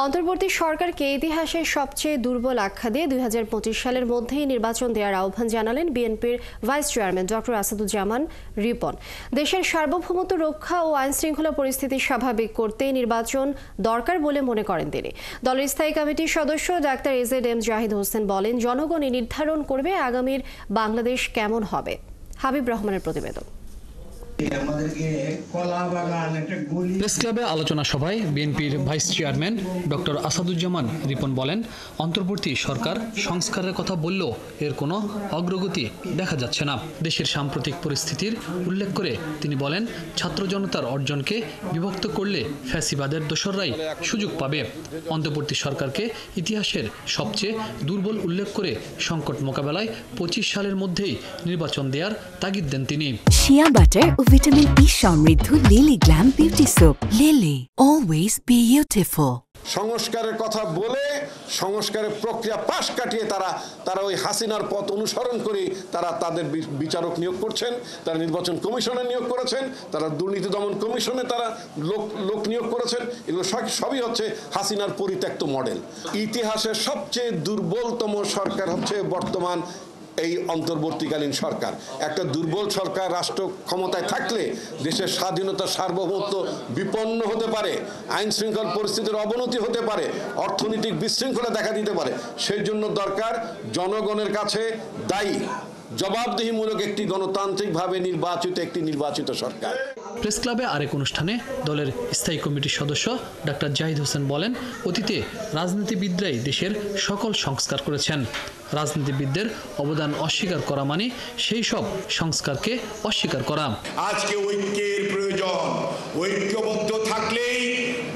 অন্তর্বর্তী সরকারকে ইতিহাসের সবচেয়ে দুর্বল আখ্যা দিয়ে ২০২৫ সালের মধ্যেই নির্বাচন দেওয়ার আহ্বান জানালেন বিএনপির vice chairman doctor Asaduzzaman Ripon. দেশের সার্বভৌমত্ব রক্ষা ও আইনশৃঙ্খলা পরিস্থিতি স্বাভাবিক করতে নির্বাচন দরকার বলে মনে করেন তিনি। দলের স্থায়ী কমিটির সদস্য ডাক্তার এজেড জাহিদ হোসেন বলেন, জনগণই নির্ধারণ করবে আগামীর বাংলাদেশ কেমন হবে। হাবিব রহমানের প্রতিবেদন। প্রেস ক্লাবে আলোচনা সভায় বিএনপির vice chairman doctor Asaduzzaman Ripon বলেন, অন্তর্বর্তী সরকার সংস্কারের কথা বললেও এর কোনো অগ্রগতি দেখা যাচ্ছে না। দেশের সাম্প্রতিক পরিস্থিতির উল্লেখ করে তিনি বলেন, ছাত্র জনতার অর্জনকে বিভক্ত করলে ফ্যাসিবাদের দোসররাই সুযোগ পাবে। অন্তর্বর্তী সরকারকে ইতিহাসের সবচেয়ে দুর্বল উল্লেখ করে সংকট মোকাবেলায় ২৫ সালের মধ্যেই নির্বাচন দেওয়ার তাগিদ দেন তিনি। শিয়া বাটার ও ভিটামিন ই সমৃদ্ধ lily glam beauty soap. Lily, always beautiful. সংস্কারের কথা বলে সংস্কারের প্রক্রিয়া পাশ কাটিয়ে তারা ওই হাসিনার পথ অনুসরণ করে তাদের বিচারক নিয়োগ করছেন, তারা নির্বাচন কমিশনে নিয়োগ করেছেন, তারা দুর্নীতি দমন কমিশনে তারা লোক নিয়োগ করেছেন। এগুলো সবই হচ্ছে হাসিনার পরিত্যক্ত মডেল। ইতিহাসের সবচেয়ে দুর্বলতম সরকার হচ্ছে বর্তমান এই অন্তর্বর্তীকালীন সরকার। একটা দুর্বল সরকার রাষ্ট্র ক্ষমতায় থাকলে দেশের স্বাধীনতা সার্বভৌমত্ব বিপন্ন হতে পারে, আইন শৃঙ্খলা পরিস্থিতির অবনতি হতে পারে, অর্থনৈতিক বিশৃঙ্খলা দেখা দিতে পারে। সেই জন্য দরকার জনগণের কাছে দায়ী জবাবদিহিমূলক একটি গণতান্ত্রিকভাবে নির্বাচিত সরকার। প্রেস ক্লাবে আরেক অনুষ্ঠানে দলের স্থায়ী কমিটির সদস্য ডাক্তার জাহিদ হোসেন বলেন, অতীতে রাজনীতিবিদরাই দেশের সকল সংস্কার করেছেন। রাজনীতিবিদদের অবদান অস্বীকার করা মানে সেই সব সংস্কারকে অস্বীকার করা। আজকে ঐক্যের প্রয়োজন। ঐক্যবদ্ধ থাকলেই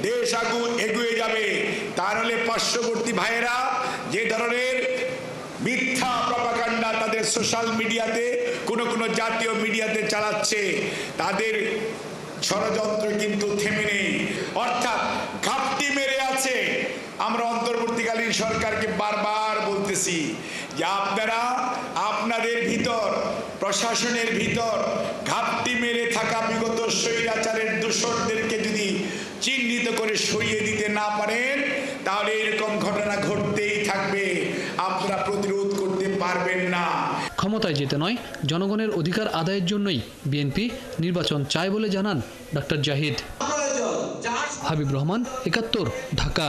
দেশ এগিয়ে যাবে। তাহলে পার্শ্ববর্তী ভাইয়েরা যে ধরনের মিথ্যা প্রপাগান্ডা তাদের সোশ্যাল মিডিয়াতে কোন জাতীয় মিডিয়াতে চালাচ্ছে, তাদের ষড়যন্ত্র কিন্তু থেমে নেই, অর্থাৎ ঘাপটি মেরে আছে। আমরা অন্তর্বর্তীকালীন সরকারকে বারবার বলতেছি যে আপনারা আপনাদের ভিতর প্রশাসনের ভিতর ঘাপটি মেরে থাকা বিগত স্বৈরাচারের দোসরদেরকে যদি চিহ্নিত করে সরিয়ে দিতে না পারেন, তাহলে এরকম ঘটনা ঘটতেই থাকবে, আপনারা প্রতিরোধ করতে পারবেন না। ক্ষমতায় যেতে নয়, জনগণের অধিকার আদায়ের জন্যই বিএনপি নির্বাচন চায় বলে জানান ডক্টর জাহিদ। হাবিব রহমান, ৭১, ঢাকা।